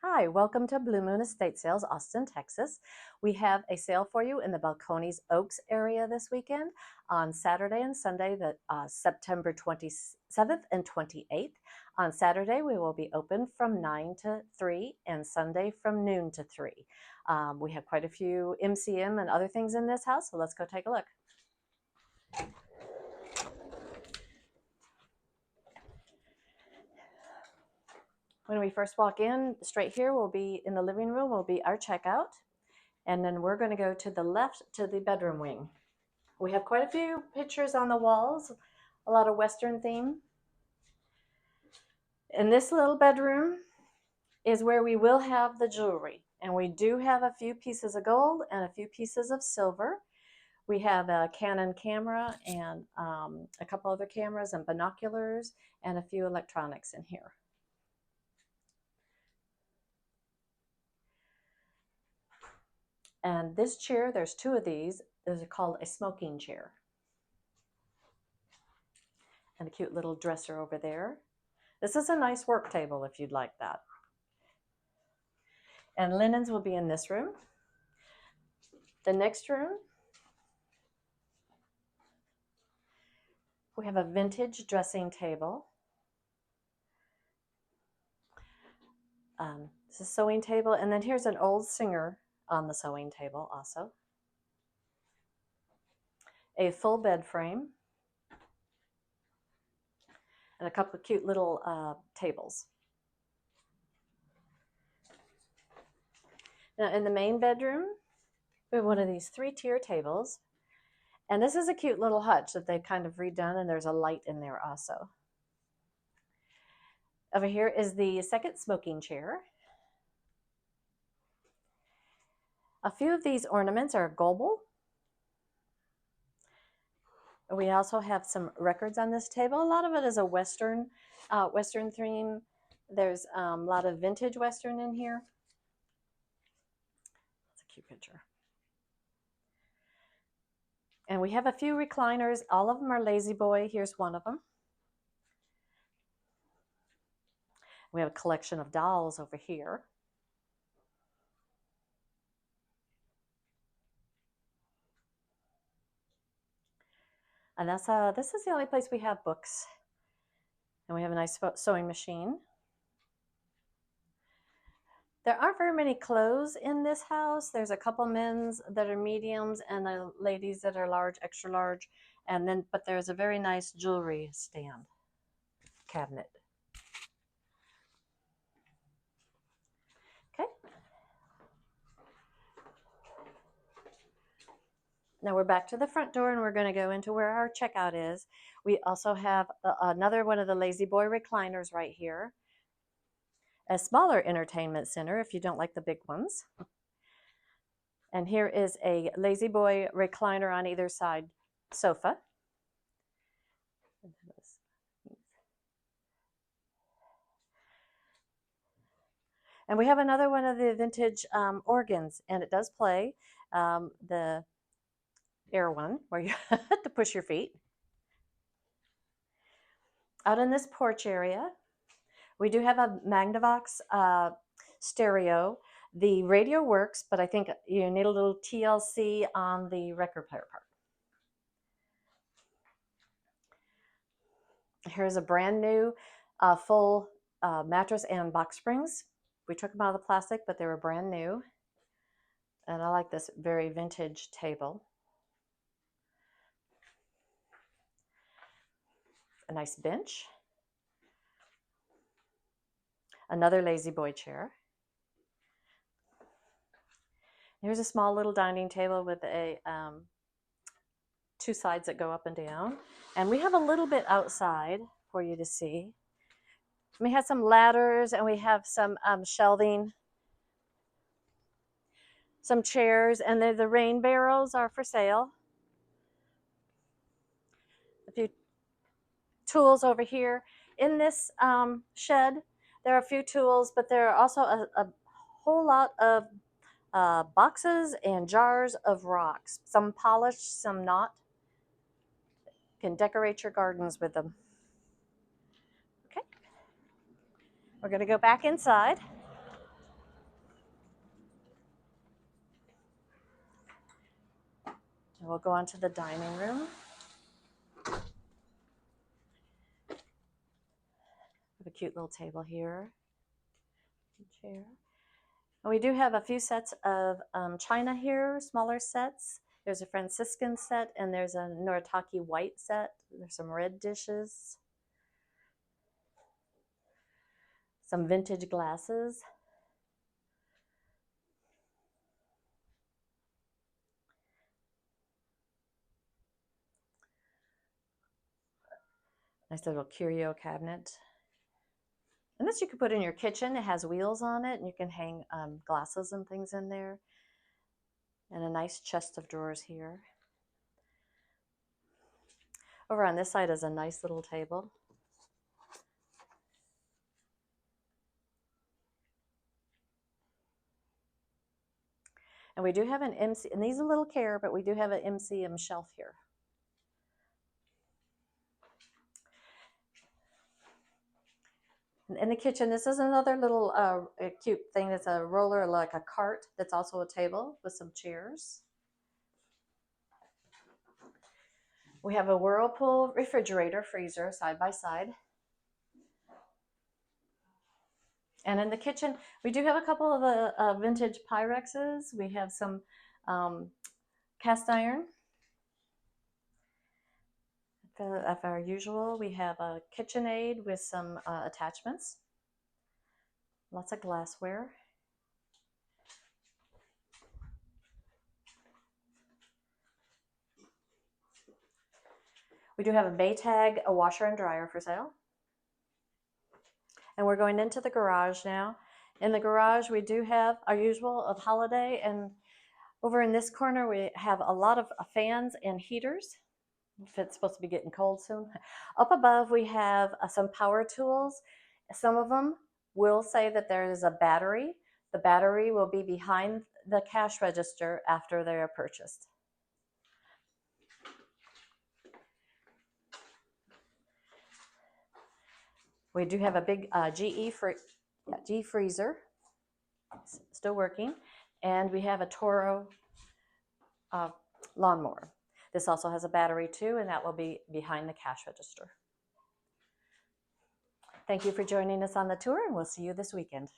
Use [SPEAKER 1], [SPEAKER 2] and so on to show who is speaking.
[SPEAKER 1] Hi, welcome to Blue Moon Estate Sales, Austin, Texas. We have a sale for you in the Balcones Oaks area this weekend on Saturday and Sunday, September 27th and 28th. On Saturday, we will be open from 9 to 3 and Sunday from noon to 3. We have quite a few MCM and other things in this house, so let's go take a look. When we first walk in, straight here will be in the living room, will be our checkout. And then we're going to go to the left to the bedroom wing. We have quite a few pictures on the walls, a lot of Western theme. In this little bedroom is where we will have the jewelry. And we do have a few pieces of gold and a few pieces of silver. We have a Canon camera and a couple other cameras and binoculars and a few electronics in here. And this chair, there's two of these. Those are called a smoking chair. And a cute little dresser over there. This is a nice work table if you'd like that. And linens will be in this room. The next room, we have a vintage dressing table. It's a sewing table, and then here's an old singer on the sewing table also. A full bed frame. And a couple of cute little tables. Now in the main bedroom, we have one of these 3-tier tables. And this is a cute little hutch that they've kind of redone, and there's a light in there also. Over here is the second smoking chair. A few of these ornaments are gold. We also have some records on this table. A lot of it is a Western theme. There's a lot of vintage Western in here. That's a cute picture. And we have a few recliners. All of them are Lazy Boy. Here's one of them. We have a collection of dolls over here. And this is the only place we have books. And we have a nice sewing machine. There aren't very many clothes in this house. There's a couple men's that are mediums and ladies that are large, extra large. But there's a very nice jewelry stand cabinet. Okay. Now we're back to the front door, and we're going to go into where our checkout is. We also have another one of the Lazy Boy recliners right here. A smaller entertainment center if you don't like the big ones. And here is a Lazy Boy recliner on either side sofa. And we have another one of the vintage organs, and it does play the air one where you have to push your feet. Out in this porch area, we do have a Magnavox stereo. The radio works, but I think you need a little TLC on the record player part. Here's a brand new full mattress and box springs. We took them out of the plastic, but they were brand new. And I like this very vintage table. A nice bench. Another Lazy Boy chair. Here's a small little dining table with a two sides that go up and down. And we have a little bit outside for you to see. We have some ladders, and we have some shelving, some chairs, and the rain barrels are for sale. A few tools over here. In this shed, there are a few tools, but there are also a whole lot of boxes and jars of rocks. Some polished, some not. You can decorate your gardens with them. Okay. We're going to go back inside. We'll go on to the dining room. We have a cute little table here, chair. And we do have a few sets of china here, smaller sets. There's a Franciscan set and there's a Noritake white set. There's some red dishes, some vintage glasses. Nice little curio cabinet. And this you can put in your kitchen. It has wheels on it and you can hang glasses and things in there. And a nice chest of drawers here. Over on this side is a nice little table. And we do have an MC, and these are a little care, but we do have an MCM shelf here. In the kitchen, this is another little cute thing. It's a roller, like a cart, that's also a table with some chairs. We have a Whirlpool refrigerator, freezer, side by side. And in the kitchen, we do have a couple of vintage Pyrexes. We have some cast iron. Of our usual, we have a KitchenAid with some attachments. Lots of glassware. We do have a Maytag, a washer and dryer for sale. And we're going into the garage now. In the garage, we do have our usual of holiday, and over in this corner, we have a lot of fans and heaters. If it's supposed to be getting cold soon. Up above, we have some power tools. Some of them will say that there is a battery. The battery will be behind the cash register after they are purchased. We do have a big G freezer, still working, and we have a Toro lawnmower. This also has a battery too, and that will be behind the cash register. Thank you for joining us on the tour, and we'll see you this weekend.